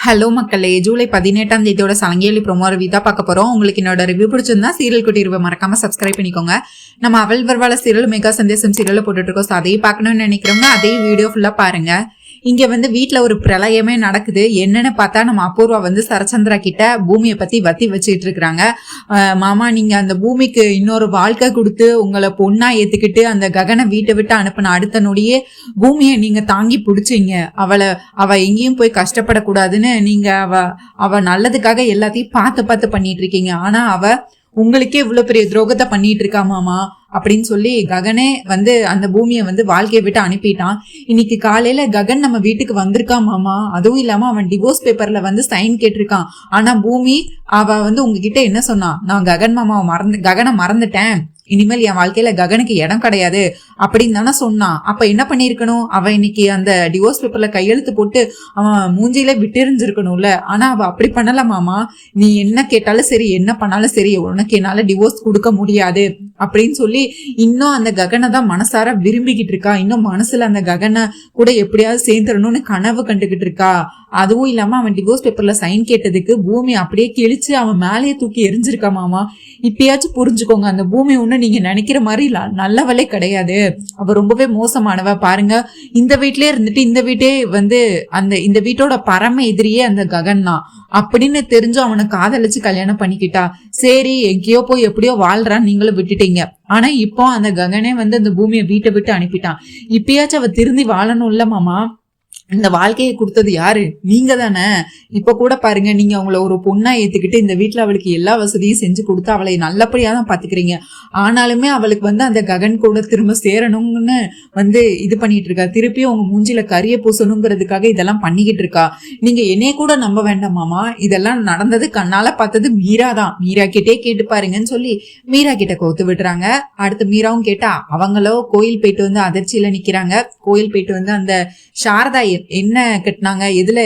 Hello மக்களே, July 18ஆம் தேதியோட சலங்கேலி promo review தான் பார்க்க போறோம். உங்களுக்கு என்னோட ரிவ்யூ பிடிச்சிருந்தா சீரியல் குட்டி ரிவ்யூ மறக்காம சப்ஸ்கிரைப் பண்ணிக்கோங்க. நம்ம அவள் வருவாள சீரியல் மெகா சந்தேசம் சீரியல் போட்டுட்டு இருக்கோம். அதையும் பார்க்கணும்னு நினைக்கிறவங்க அதே வீடியோ ஃபுல்லா பாருங்க. இங்க வீட்டுல ஒரு பிரளயமே நடக்குது. என்னன்னு பார்த்தா நம்ம அபூர்வா சரச்சந்திரா கிட்ட பூமியை பத்தி வத்தி வச்சுட்டு இருக்கிறாங்க. மாமா, நீங்க அந்த பூமிக்கு இன்னொரு வாழ்க்கை கொடுத்து உங்களை பொண்ணா ஏத்துக்கிட்டு அந்த ககனை வீட்டை விட்டு அனுப்பின அடுத்த நொடியே பூமியை நீங்க தாங்கி பிடிச்சிங்க. அவ எங்கேயும் போய் கஷ்டப்படக்கூடாதுன்னு நீங்க அவ நல்லதுக்காக எல்லாத்தையும் பார்த்து பண்ணிட்டு இருக்கீங்க. ஆனா அவ உங்களுக்கே இவ்வளவு பெரிய துரோகத்தை பண்ணிட்டு இருக்கா மாமா அப்படின்னு சொல்லி ககனே அந்த பூமியை வாழ்க்கையை விட்டு அனுப்பிட்டான். இன்னைக்கு காலையில ககன் நம்ம வீட்டுக்கு வந்திருக்கான் மாமா. அதுவும் இல்லாம அவன் டிவோர்ஸ் பேப்பர்ல சைன் கேட்டிருக்கான். ஆனா பூமி அவ உங்ககிட்ட என்ன சொன்னா, நான் ககன் மாமாவை ககனை மறந்துட்டேன், இனிமேல் என் வாழ்க்கையில ககனுக்கு இடம் கிடையாது அப்படின்னு தானே சொன்னான். அப்ப என்ன பண்ணிருக்கணும், அவ இன்னைக்கு அந்த டிவோர்ஸ் பேப்பர்ல கையெழுத்து போட்டு அவன் மூஞ்சியில விட்டுருந்துருக்கணும்ல. ஆனா அவ அப்படி பண்ணல மாமா. நீ என்ன கேட்டாலும் சரி, என்ன பண்ணாலும் சரி, உனக்கு என்னால டிவோர்ஸ் கொடுக்க முடியாது அப்படின்னு சொல்லி இன்னும் அந்த ககனை தான் மனசார விரும்பிக்கிட்டு இருக்கா. இன்னும் மனசுல அந்த ககனை கூட எப்படியாவது சேர்ந்துடணும்னு கனவு கண்டுகிட்டு இருக்கா. அதுவும் இல்லாம அவன் டிவோர்ஸ் பேப்பர்ல சைன் கேட்டதுக்கு பூமி அப்படியே கிழிச்சு அவன் மேலேயே தூக்கி எரிஞ்சிருக்கா மாமா. இப்பயாச்சும் புரிஞ்சுக்கோங்க, அந்த பூமி ஒண்ணு நீங்க நினைக்கிற மாதிரி நல்லவளே கிடையாது. அவ ரொம்பவே மோசமானவ. பாருங்க, இந்த வீட்லயே இருந்துட்டு இந்த வீட்டோட பரம எதிரியே அந்த ககன் தான் அப்படின்னு தெரிஞ்சு அவனை காதலிச்சு கல்யாணம் பண்ணிக்கிட்டா. சரி, எங்கேயோ போய் எப்படியோ வாழ்றான்னு நீங்களும் விட்டுட்டீங்க. ஆனா இப்போ அந்த ககனே அந்த பூமியை வீட்டை விட்டு அனுப்பிட்டான். இப்பயாச்சும் அவ திருந்தி வாழணும்ல மாமா. இந்த வாழ்க்கையை கொடுத்தது யாரு, நீங்க தானே. இப்ப கூட பாருங்க, நீங்க அவங்கள ஒரு பொண்ணா ஏத்துக்கிட்டு இந்த வீட்டுல அவளுக்கு எல்லா வசதியும் செஞ்சு கொடுத்து அவளை நல்லபடியா தான் பாத்துக்கிறீங்க. ஆனாலுமே அவளுக்கு அந்த ககன் கூட திரும்ப சேரணும்னு இது பண்ணிட்டு இருக்கா. திருப்பியும் அவங்க மூஞ்சில கரிய பூசணுங்கிறதுக்காக இதெல்லாம் பண்ணிக்கிட்டு இருக்கா. நீங்க என்னைய கூட நம்ப வேண்டாமாமா. இதெல்லாம் நடந்தது கண்ணால பார்த்தது மீரா தான். மீரா கிட்டே கேட்டு பாருங்கன்னு சொல்லி மீரா கிட்ட கோத்து விடுறாங்க. அடுத்து மீராவும் கேட்டா அவங்களோ கோயில் போயிட்டு அதிர்ச்சியில நிக்கிறாங்க. கோயில் போயிட்டு அந்த சாரதா என்ன கட்டினாங்க, எதுல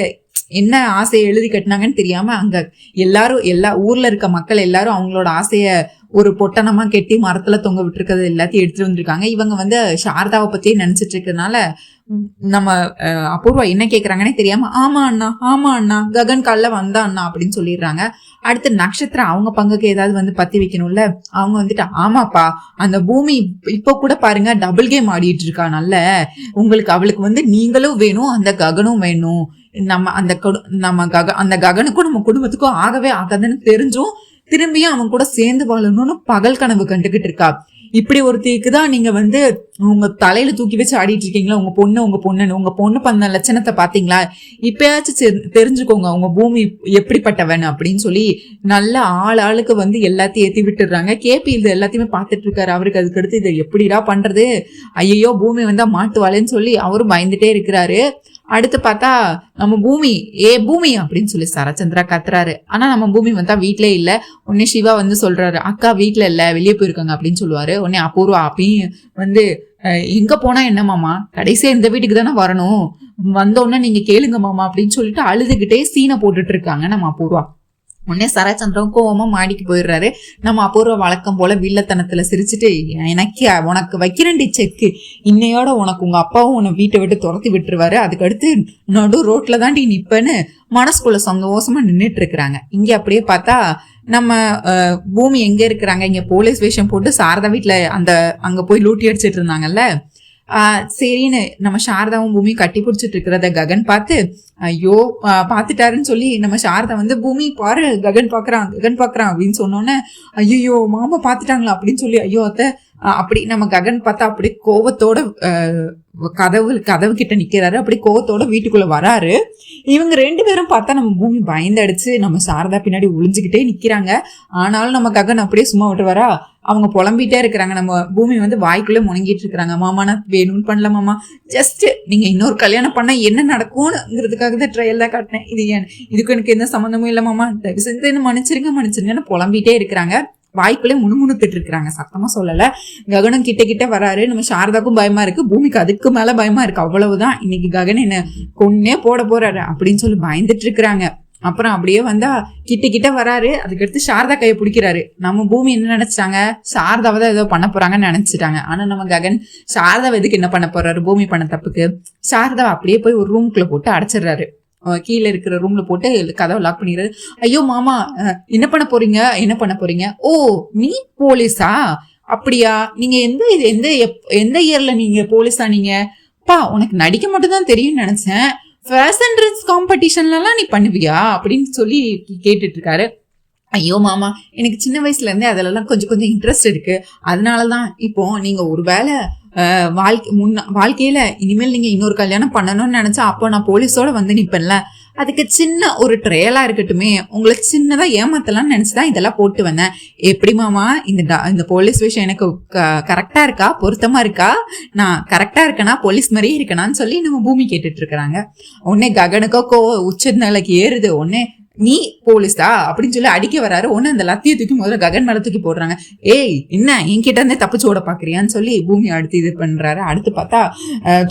என்ன ஆசையை எழுதி கட்டினாங்கன்னு தெரியாம அங்க எல்லா ஊர்ல இருக்க மக்கள் எல்லாரும் அவங்களோட ஆசைய ஒரு பொட்டனமா கெட்டி மரத்துல தொங்க விட்டுருக்கிறது எல்லாத்தையும் எடுத்துட்டு வந்திருக்காங்க. இவங்க சாரதாவை பத்தியே நினைச்சிட்டு இருக்கிறதுனால நம்ம அபூர்வா என்ன கேக்குறாங்கன்னே தெரியாம ஆமா அண்ணா ககன் கால்ல வந்தா அண்ணா அப்படின்னு சொல்லிடுறாங்க. அடுத்து நட்சத்திரம் அவங்க பங்குக்கு ஏதாவது பத்தி வைக்கணும்ல. அவங்க ஆமாப்பா, அந்த பூமி இப்ப கூட பாருங்க டபுள் கேம் ஆடிட்டு இருக்கா. நல்ல உங்களுக்கு அவளுக்கு நீங்களும் வேணும், அந்த ககனும் வேணும். அந்த ககனுக்கும் நம்ம குடும்பத்துக்கும் ஆகவே ஆகாதுன்னு தெரிஞ்சும் திரும்பியும் அவன் கூட சேர்ந்து வாழணும்னு பகல் கனவு கண்டுகிட்டு இருக்கா. இப்படி ஒருத்திக்கு தான் நீங்க உங்க தலையில தூக்கி வச்சு ஆடிட்டு இருக்கீங்களா. உங்க பொண்ணு பண்ண லட்சணத்தை பாத்தீங்களா. இப்பயாச்சும் தெரிஞ்சுக்கோங்க உங்க பூமி எப்படிப்பட்டவன் அப்படின்னு சொல்லி நல்ல ஆளுக்கு எல்லாத்தையும் ஏத்தி விட்டுடுறாங்க. கேபி இது எல்லாத்தையுமே பாத்துட்டு இருக்காரு. அவருக்கு அதுக்கு அடுத்து இதை எப்படிடா பண்றது, ஐயோ பூமி மாட்டுவாளேன்னு சொல்லி அவரும் பயந்துட்டே இருக்கிறாரு. அடுத்து பார்த்தா நம்ம பூமி அப்படின்னு சொல்லி சரச்சந்திரா கத்துறாரு. ஆனா நம்ம பூமி வீட்லயே இல்ல. உடனே சிவா சொல்றாரு, அக்கா வீட்டுல இல்ல, வெளியே போயிருக்காங்க அப்படின்னு சொல்லுவாரு. உடனே அபூர்வா அப்பயும் எங்க போனா என்ன மாமா, கடைசியா இந்த வீட்டுக்கு தானே வரணும், வந்தோடனே நீங்க கேளுங்க மாமா அப்படின்னு சொல்லிட்டு அழுதுகிட்டே சீனை போட்டுட்டு இருக்காங்க நம்ம அபூர்வா. உடனே சரச்சந்திரம் கோவமா மாடிக்கு போயிடுறாரு. நம்ம அபூர்வ வழக்கம் போல வில்லத்தனத்துல சிரிச்சுட்டு, எனக்கு உனக்கு வைக்கிறேன்டி செக்கு, இன்னையோட உனக்கு உங்க அப்பாவும் உன்னை வீட்டை விட்டு துரத்தி விட்டுருவாரு, அதுக்கடுத்து நடு ரோட்ல தாண்டி நிப்பேன்னு மனசுக்குள்ள சந்தோஷமா நின்றுட்டு இருக்கிறாங்க. இங்க அப்படியே பார்த்தா நம்ம பூமி எங்க இருக்கிறாங்க, இங்க போலீஸ் வேஷம் போட்டு சாரதா வீட்டுல அங்க போய் லூட்டி அடிச்சிட்டு இருந்தாங்கல்ல. சரின்னு நம்ம சாரதாவும் பூமி கட்டி பிடிச்சிட்டு இருக்கிறத ககன் பார்த்து ஐயோ பாத்துட்டாருன்னு சொல்லி நம்ம சாரதா பூமி பாரு ககன் பாக்குறான் அப்படின்னு சொன்னோன்னே ஐயோ மாமா பாத்துட்டாங்களா அப்படின்னு சொல்லி ஐயோ அத்தை அப்படி நம்ம ககன் பார்த்தா அப்படி கோவத்தோட கதவு கிட்ட நிக்கிறாரு. அப்படி கோவத்தோட வீட்டுக்குள்ள வராரு. இவங்க ரெண்டு பேரும் பார்த்தா நம்ம பூமி பயந்தடிச்சு நம்ம சாரதா பின்னாடி ஒளிஞ்சுக்கிட்டே நிக்கிறாங்க. ஆனாலும் நம்ம ககன் அப்படியே சும்மா விட்டு வரா. அவங்க புலம்பிட்டே இருக்கிறாங்க. நம்ம பூமி வாய்க்குள்ளே முணங்கிட்டு இருக்கிறாங்க. மாமா நான் வேணும்னு பண்ணல மாமா, ஜஸ்ட் நீங்க இன்னொரு கல்யாணம் பண்ண என்ன நடக்கும்ங்கிறதுக்காக தான் ட்ரையல் தான் காட்டினேன். இதுக்கு எனக்கு எந்த சம்மந்தமும் இல்லை மாமா, தயவு செஞ்சு மன்னிச்சிருங்கன்னு புலம்பிட்டே இருக்கிறாங்க. வாய்க்குள்ளே முணுமுணுத்துட்டு இருக்கிறாங்க, சத்தமா சொல்லல. ககனம் கிட்ட வராரு. நம்ம சாரதாக்கும் பயமா இருக்கு, பூமிக்கு அதுக்கு மேல பயமா இருக்கு. அவ்வளவுதான், இன்னைக்கு ககன் என்ன கொன்னே போட போறாரு அப்படின்னு சொல்லி பயந்துட்டு இருக்கிறாங்க. அப்புறம் அப்படியே கிட்ட வராரு. அதுக்கடுத்து சாரதா கையை பிடிக்கிறாரு. நம்ம பூமி என்ன நினைச்சிட்டாங்க, சாரதாவை தான் ஏதோ பண்ண போறாங்கன்னு நினைச்சிட்டாங்க. ஆனா நம்ம ககன் சாரதாவை எதுக்கு என்ன பண்ண போறாரு, பூமி பண்ண தப்புக்கு சாரதாவை அப்படியே போய் ஒரு ரூமுக்குள்ள போட்டு அடைச்சிடுறாரு. கீழே இருக்கிற ரூம்ல போட்டு கதவை லாக் பண்ணிடுறாரு. ஐயோ மாமா என்ன பண்ண போறீங்க? ஓ நீ போலீஸா? அப்படியா? நீங்க எந்த இயர்ல நீங்க போலீஸா? நீங்க பா உனக்கு நடிக்க மட்டும் தான் தெரியும்னு நினைச்சேன். ஃபேஷன் ட்ரெஸ் காம்படிஷன்லாம் நீ பண்ணுவியா அப்படின்னு சொல்லி கேட்டுட்டு இருக்காரு. ஐயோ மாமா எனக்கு சின்ன வயசுல இருந்தே அதெல்லாம் கொஞ்சம் இன்ட்ரெஸ்ட் இருக்கு. அதனாலதான் இப்போ நீங்க ஒரு வேளை வாழ்க்கையில இனிமேல் நீங்க இன்னொரு கல்யாணம் பண்ணணும்னு நினைச்சா அப்போ நான் போலீஸோட வந்து நிப்பேன்ல, அதுக்கு சின்ன ஒரு ட்ரையலா இருக்கட்டுமே, உங்களுக்கு சின்னதா ஏமாத்தலாம்னு நினைச்சுதான் இதெல்லாம் போட்டு வந்தேன். எப்படி மாமா இந்த போலீஸ் விஷயம் எனக்கு கரெக்டா இருக்கா, பொருத்தமா இருக்கா, நான் கரெக்டா இருக்கேனா, போலீஸ் மாதிரியே இருக்கேனான்னு சொல்லி நம்ம பூமி கேட்டுட்டு இருக்கிறாங்க. உடனே ககனுக்கோ உச்ச நிலைக்கு ஏறுது. உடனே நீ போலீஸா அப்படின்னு சொல்லி அடிக்க வராரு. ஒண்ணு அந்த லத்தியை தூக்கி முதல்ல ககன் மேல தூக்கி போடுறாங்க. ஏய் என்ன என்கிட்ட இருந்தே தப்பிச்சு ஓட பாக்குறியான்னு சொல்லி பூமி அடுத்து இது பண்றாரு. அடுத்து பார்த்தா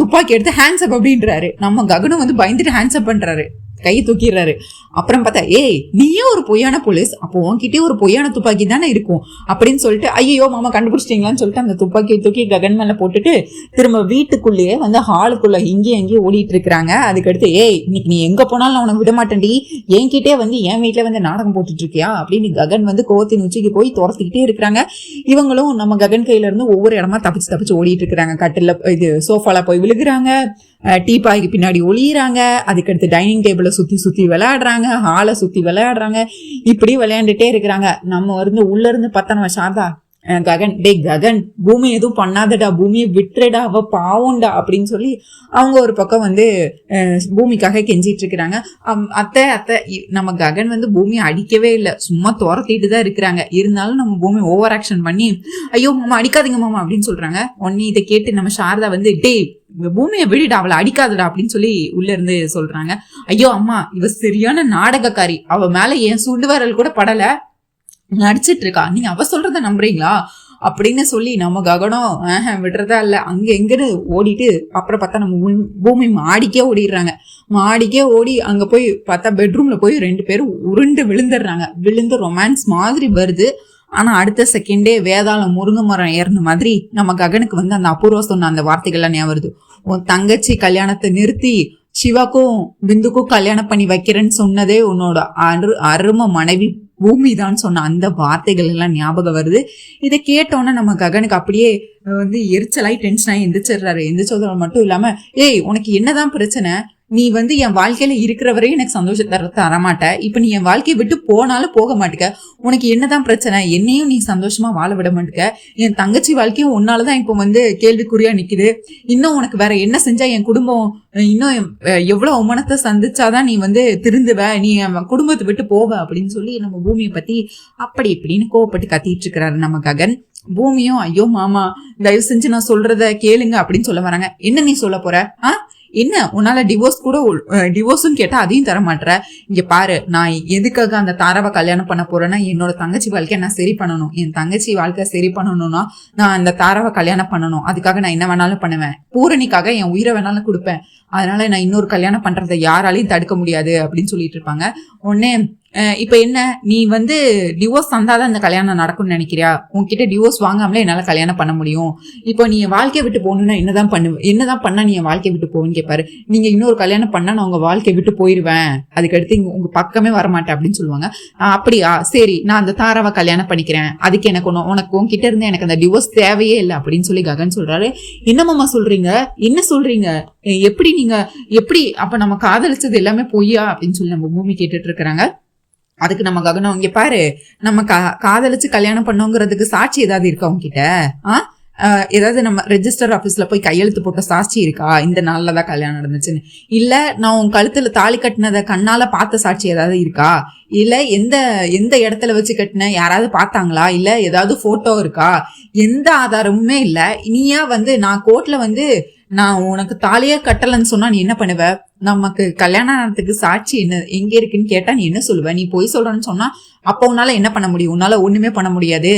துப்பாக்கி எடுத்து ஹேண்ட்ஸ் அப் அப்படின்றாரு. நம்ம ககனும் வந்து பயந்துட்டு ஹேண்ட்ஸ் அப் பண்றாரு, கையை தூக்கிடுறாரு. அப்புறம் பார்த்தா ஏய் நீயே ஒரு பொய்யான போலீஸ், அப்போ உன்கிட்டே ஒரு பொய்யான துப்பாக்கி தானே இருக்கும் அப்படின்னு சொல்லிட்டு ஐயோ மாமா கண்டுபிடிச்சிட்டீங்களான்னு சொல்லிட்டு அந்த துப்பாக்கியை தூக்கி ககன் மேல போட்டுட்டு திரும்ப வீட்டுக்குள்ளேயே வந்து ஹாலுக்குள்ள இங்கேயும் ஓடிட்டு இருக்கிறாங்க. அதுக்கடுத்து ஏய் இன்னைக்கு நீ எங்க போனாலும் நான் உனக்கு விட மாட்டேன்டி, என்கிட்டே வந்து என் வீட்டுல வந்து நாடகம் போட்டுட்டு இருக்கியா அப்படின்னு ககன் வந்து கோவத்தின் உச்சிக்கு போய் துரத்திக்கிட்டே இருக்கிறாங்க. இவங்களும் நம்ம ககன் கையில இருந்து ஒவ்வொரு இடமா தப்பிச்சு ஓடிட்டு இருக்கிறாங்க. கட்டில இது சோஃபால போய் விழுகுறாங்க, டீபாய்க்கு பின்னாடி ஒளியிறாங்க, அதுக்கடுத்து டைனிங் டேபிள சுத்தி விளையாடுறாங்க, ஹாலை சுத்தி விளையாடுறாங்க. இப்படி விளையாண்டுட்டே இருக்கிறாங்க. நம்ம வந்து உள்ள இருந்து பார்த்தா சாரதா ககன் ககன் பூமி எதுவும் பண்ணாதடா, பூமியை விட்டுறடா, அவ பாவம்டா அப்படின்னு சொல்லி அவங்க ஒரு பக்கம் வந்து பூமிக்காக கெஞ்சிட்டு இருக்கிறாங்க. அத்தை நம்ம ககன் வந்து பூமியை அடிக்கவே இல்லை, சும்மா துரத்திட்டு தான் இருக்கிறாங்க. இருந்தாலும் நம்ம பூமி ஓவர் ஆக்ஷன் பண்ணி ஐயோ மாமா அடிக்காதீங்க மாமா அப்படின்னு சொல்றாங்க. உடனே இதை கேட்டு நம்ம சாரதா வந்து பூமியை விடுடா, அவளை அடிக்காதடா அப்படின்னு சொல்லி உள்ள இருந்து சொல்றாங்க. ஐயோ அம்மா இவ சரியான நாடகக்காரி, அவ மேல என் சுண்டு வரல் கூட படல, நடிச்சிட்டு இருக்கா, நீங்க அவ சொல்றத நம்புறீங்களா அப்படின்னு சொல்லி நம்ம ககனம் விடுறதா இல்ல அங்க எங்கன்னு ஓடிட்டு அப்புறம் பார்த்தா நம்ம பூமி மாடிக்கே ஓடிடுறாங்க. மாடிக்கே ஓடி அங்க போய் பார்த்தா பெட்ரூம்ல போய் 2 பேரும் உருண்டு விழுந்துடுறாங்க. விழுந்து ரொமான்ஸ் மாதிரி வருது. ஆனா அடுத்த செகண்டே வேதாளம் முருங்கை மரம் ஏறின மாதிரி நம்ம ககனுக்கு வந்து அந்த அபூர்வம் சொன்ன அந்த வார்த்தைகள்லாம் ஞாபகம் வருது. உன் தங்கச்சி கல்யாணத்தை நிறுத்தி சிவாக்கும் பிந்துக்கும் கல்யாணம் பண்ணி வைக்கிறேன்னு சொன்னதே உன்னோட அருமை மனைவி பூமிதான் சொன்ன அந்த வார்த்தைகள் எல்லாம் ஞாபகம் வருது. இதை கேட்டோன்னே நம்ம ககனுக்கு அப்படியே வந்து எரிச்சலாய் டென்ஷனாகி எந்திரிச்சிடுறாரு. எந்திரிச்சதோட மட்டும் இல்லாம ஏய் உனக்கு என்னதான் பிரச்சனை, நீ வந்து என் வாழ்க்கையில இருக்கிற வரையும் எனக்கு சந்தோஷத்தை தரமாட்ட, இப்ப நீ என் வாழ்க்கையை விட்டு போனாலும் போக மாட்டேக்க, உனக்கு என்னதான் பிரச்சனை, என்னையும் நீ சந்தோஷமா வாழ விட மாட்டேக்க, என் தங்கச்சி வாழ்க்கையும் உன்னாலதான் இப்போ வந்து கேள்விக்குறியா நிக்குது, இன்னும் உனக்கு வேற என்ன செஞ்சா என் குடும்பம் இன்னும் எவ்வளவு அவமானத்தை சந்திச்சாதான் நீ வந்து திருந்துவ, நீ என் குடும்பத்தை விட்டு போவ அப்படின்னு சொல்லி நம்ம பூமியை பத்தி அப்படி இப்படின்னு கோவப்பட்டு கத்திட்டு இருக்கிறாரு நம்ம ககன். பூமியும் ஐயோ மாமா தயவு செஞ்சு நான் சொல்றத கேளுங்க அப்படின்னு சொல்ல வராங்க. என்ன நீ சொல்ல போற, என்ன உன்னால டிவோர்ஸும் கேட்டா அதையும் தர மாட்டேற, இங்க பாரு நான் எதுக்காக அந்த தாராவை கல்யாணம் பண்ண போறேன்னா என்னோட தங்கச்சி வாழ்க்கையை நான் சரி பண்ணணும், என் தங்கச்சி வாழ்க்கை சரி பண்ணணும்னா நான் அந்த தாராவை கல்யாணம் பண்ணணும், அதுக்காக நான் என்ன வேணாலும் பண்ணுவேன், பூரணிக்காக என் உயிரை வேணாலும் கொடுப்பேன், அதனால நான் இன்னொரு கல்யாணம் பண்றதை யாராலையும் தடுக்க முடியாது அப்படின்னு சொல்லிட்டு இருப்பாங்க. உடனே இப்ப என்ன நீ வந்து டிவோர்ஸ் தந்தாதான் இந்த கல்யாணம் நடக்கும்னு நினைக்கிறியா, உன்கிட்ட டிவோர்ஸ் வாங்காமலே என்னால கல்யாணம் பண்ண முடியும், இப்போ நீ என் வாழ்க்கையை விட்டு போகணும்னா என்னதான் பண்ணா நீ என் வாழ்க்கையை விட்டு போன்னு கேட்பாரு. நீங்க இன்னொரு கல்யாணம் பண்ணா நான் உங்க வாழ்க்கையை விட்டு போயிருவேன், அதுக்கடுத்து உங்க பக்கமே வரமாட்டேன் அப்படின்னு சொல்லுவாங்க. அப்படியா சரி நான் அந்த தாராவை கல்யாணம் பண்ணிக்கிறேன், அதுக்கு எனக்கு உனக்கு உன்கிட்ட இருந்து எனக்கு அந்த டிவோர்ஸ் தேவையே இல்லை அப்படின்னு சொல்லி ககன் சொல்றாரு. என்னமாமா சொல்றீங்க, என்ன சொல்றீங்க, எப்படி அப்ப நம்ம காதலிச்சது எல்லாமே பொய்யா அப்படின்னு சொல்லி நம்ம பூமி கேட்டுட்டு இருக்கிறாங்க. அதுக்கு நம்ம ககனம் இங்க பாரு, நம்ம காதலிச்சு கல்யாணம் பண்ணோங்கிறதுக்கு சாட்சி ஏதாவது இருக்கா உங்ககிட்ட, ஏதாவது நம்ம ரெஜிஸ்டர் ஆபீஸ்ல போய் கையெழுத்து போட்ட சாட்சி இருக்கா இந்த நாள்லதான் கல்யாணம் நடந்துச்சுன்னு, இல்ல நான் உன் கழுத்துல தாலி கட்டினத கண்ணால பார்த்த சாட்சி ஏதாவது இருக்கா, இல்ல எந்த இடத்துல வச்சு கட்டின யாராவது பார்த்தாங்களா, இல்ல ஏதாவது போட்டோ இருக்கா, எந்த ஆதாரமுமே இல்ல. நீயா வந்து நான் கோர்ட்ல வந்து நான் உனக்கு தாலியே கட்டலன்னு சொன்னா நீ என்ன பண்ணுவ, நமக்கு கல்யாணத்துக்கு சாட்சி என்ன எங்க இருக்குன்னு கேட்டா நீ என்ன சொல்லுவ, நீ பொய் சொல்றன்னு சொன்னா அப்ப உன்னால என்ன பண்ண முடியும், உன்னால ஒண்ணுமே பண்ண முடியாது,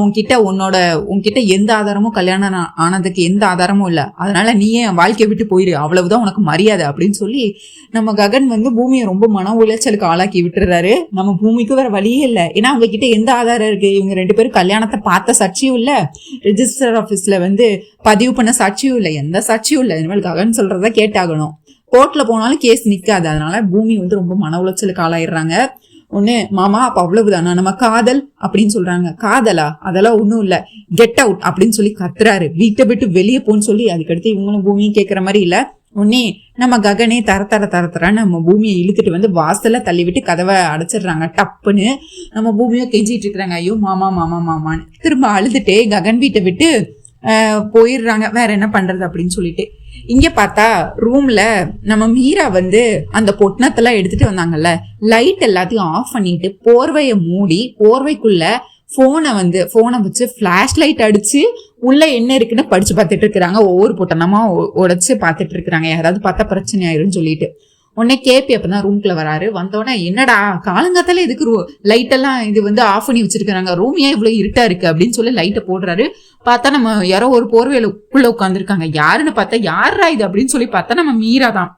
உன்கிட்ட எந்த ஆதாரமும் கல்யாணம் ஆனதுக்கு எந்த ஆதாரமும் இல்ல, அதனால நீயே வாழ்க்கையை விட்டு போயிரு, அவ்வளவுதான் உனக்கு மரியாதை அப்படின்னு சொல்லி நம்ம ககன் வந்து பூமியை ரொம்ப மன உளைச்சலுக்கு ஆளாக்கி விட்டுறாரு. நம்ம பூமிக்கு வேற வழியே இல்லை, ஏன்னா அவங்க கிட்ட எந்த ஆதாரம் இருக்கு, இவங்க 2 பேரும் கல்யாணத்தை பார்த்த சாட்சியும் இல்ல, ரெஜிஸ்டர் ஆபீஸ்ல வந்து பதிவு பண்ண சாட்சியும் இல்லை, எந்த சாட்சியும் இல்லை, இனிமேல் ககன் சொல்றதா கேட்டாகணும். கோர்ட்ல போனாலும் கேஸ் நிக்காது. அதனால பூமி வந்து ரொம்ப மன உளைச்சலுக்கு ஆளாயிடுறாங்க. ஒண்ணு மாமா அப்ப அவ்வளவுதானா, நம்ம காதல் அப்படின்னு சொல்றாங்க. காதலா, அதெல்லாம் ஒண்ணும் இல்ல, கெட் அவுட் அப்படின்னு சொல்லி கத்துறாரு. வீட்டை விட்டு வெளியே போன்னு சொல்லி. அதுக்கடுத்து இவங்களும் பூமியும் கேட்கற மாதிரி இல்ல. உடனே நம்ம ககனே தர நம்ம பூமியை இழுத்துட்டு வந்து வாசல்ல தள்ளி விட்டு கதவை அடைச்சிடுறாங்க டப்புன்னு. நம்ம பூமியை கெஞ்சிட்டு இருக்கிறாங்க, ஐயோ மாமா மாமா மாமான்னு. திரும்ப அழுதுட்டே ககன் வீட்டை விட்டு போயிடுறாங்க. வேற என்ன பண்றது அப்படின்னு சொல்லிட்டு. இங்க பார்த்தா ரூம்ல நம்ம மீரா வந்து அந்த பொட்டணத்தெல்லாம் எடுத்துட்டு வந்தாங்கல்ல, லைட் எல்லாத்தையும் ஆஃப் பண்ணிட்டு போர்வையை மூடி போர்வைக்குள்ள போனை வச்சு பிளாஷ் லைட் அடிச்சு உள்ள என்ன இருக்குன்னு படிச்சு பார்த்துட்டு இருக்கிறாங்க. ஒவ்வொரு பொட்டணமா உடைச்சு பார்த்துட்டு இருக்கிறாங்க. யாராவது பார்த்தா பிரச்சனை ஆயிரும் சொல்லிட்டு. உடனே கேபி அப்பதான் ரூம்குள்ள வராரு. வந்தோடனே என்னடா காலங்காத்தால எதுக்கு லைட் எல்லாம் இது வந்து ஆஃப் பண்ணி வச்சிருக்காங்க, ரூம் ஏன் இவ்வளவு இருட்டா இருக்கு அப்படின்னு சொல்லி லைட்டை போடுறாரு. பார்த்தா நம்ம யாரோ ஒரு போர்வையிலுக்குள்ள உட்காந்துருக்காங்க. யாருன்னு பார்த்தா யாரா இது அப்படின்னு சொல்லி பார்த்தா நம்ம மீரா தான்.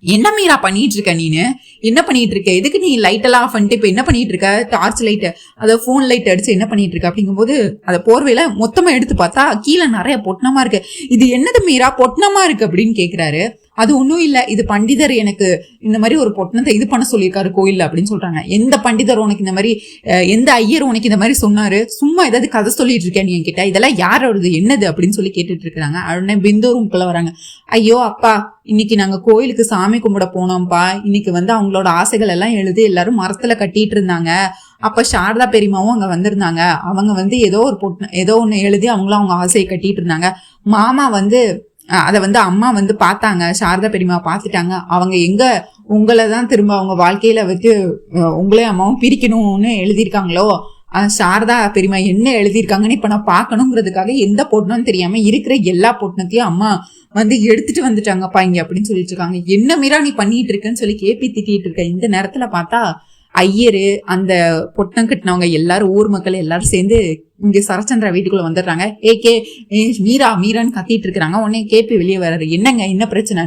என்ன மீரா பண்ணிட்டு இருக்க, நீனு என்ன பண்ணிட்டு இருக்க, எதுக்கு நீ லைட் எல்லாம் ஆஃப் பண்ணிட்டு இப்ப என்ன பண்ணிட்டு இருக்க, டார்ச் லைட் அதாவது போன் லைட் அடிச்சு என்ன பண்ணிட்டு இருக்க அப்படிங்கும்போது அதை போர்வையில மொத்தமா எடுத்து பார்த்தா கீழே நிறைய பொட்டணமா இருக்கு. இது என்னது மீரா பொட்டணமா இருக்கு அப்படின்னு கேக்குறாரு. அது ஒன்றும் இல்லை, இது பண்டிதர் எனக்கு இந்த மாதிரி ஒரு பொட்டணத்தை இது பண்ண சொல்லியிருக்காரு கோயில்ல அப்படின்னு சொல்றாங்க. எந்த பண்டிதர் உனக்கு இந்த மாதிரி, எந்த ஐயர் உனக்கு இந்த மாதிரி சொன்னாரு, சும்மா ஏதாவது கதை சொல்லிட்டு இருக்கேன் நீ என்கிட்ட, இதெல்லாம் யாரோடது என்னது அப்படின்னு சொல்லி கேட்டுட்டு இருக்கிறாங்க. உடனே பிந்து ரூம்குள்ள வராங்க. ஐயோ அப்பா, இன்னைக்கு நாங்க கோயிலுக்கு சாமி கும்பிட போனோம்ப்பா. இன்னைக்கு வந்து அவங்களோட ஆசைகள் எல்லாம் எழுதி எல்லாரும் மரத்துல கட்டிட்டு இருந்தாங்க. அப்ப சாரதா பெரியமாவும் அங்க வந்திருந்தாங்க. அவங்க வந்து ஏதோ ஒண்ணு எழுதி அவங்களும் அவங்க ஆசையை கட்டிட்டு இருந்தாங்க. மாமா வந்து அதை வந்து அம்மா வந்து பார்த்தாங்க, சாரதா பெரியமா பார்த்துட்டாங்க. அவங்க எங்க உங்களை தான் திரும்ப அவங்க வாழ்க்கையில வச்சு உங்களையும் அம்மாவும் பிரிக்கணும்னு எழுதியிருக்காங்களோ, சாரதா பெரியமா என்ன எழுதியிருக்காங்கன்னு இப்ப நான் பார்க்கணுங்கிறதுக்காக எந்த பொட்டணும்னு தெரியாம இருக்கிற எல்லா பொட்டணத்தையும் அம்மா வந்து எடுத்துட்டு வந்துட்டாங்கப்பா இங்க அப்படின்னு சொல்லிட்டு இருக்காங்க. என்ன மீரா நீ பண்ணிட்டு இருக்கன்னு சொல்லி கேப்பி திட்டிட்டு இருக்க. இந்த நேரத்துல பார்த்தா ஐயரு அந்த பொட்டம் கட்டினவங்க எல்லாரும் ஊர் மக்கள் எல்லாரும் சேர்ந்து இங்க சரச்சந்திரா வீட்டுக்குள்ள வந்துடுறாங்க. மீரான்னு கத்திட்டு இருக்கிறாங்க. உடனே கேபி வெளியே வர்றாரு. என்னங்க என்ன பிரச்சனை,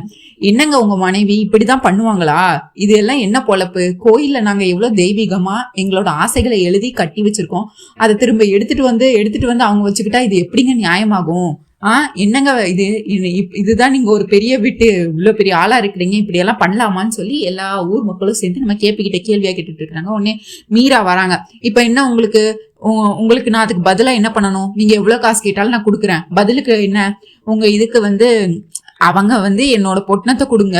என்னங்க உங்க மனைவி இப்படிதான் பண்ணுவாங்களா, இது எல்லாம் என்ன பொழப்பு, கோயில்ல நாங்க எவ்வளவு தெய்வீகமா எங்களோட ஆசைகளை எழுதி கட்டி வச்சிருக்கோம், அதை திரும்ப எடுத்துட்டு வந்து அவங்க வச்சுக்கிட்டா இது எப்படிங்க நியாயமாகும், என்னங்க இதுதான் நீங்க ஒரு பெரிய வீட்டு இவ்வளவு பெரிய ஆளா இருக்கிறீங்க, இப்படி எல்லாம் பண்ணலாமான்னு சொல்லி எல்லா ஊர் மக்களும் சேர்ந்து நம்ம கேள்விக்கிட்ட கேள்வியா கேட்டுட்டு இருக்காங்க. உடனே மீரா வராங்க. இப்ப என்ன உங்களுக்கு நான் அதுக்கு பதிலா என்ன பண்ணணும், நீங்க எவ்வளவு காசு கேட்டாலும் நான் கொடுக்குறேன், பதிலுக்கு என்ன உங்க இதுக்கு வந்து அவங்க வந்து என்னோட பொட்டணத்தை கொடுங்க,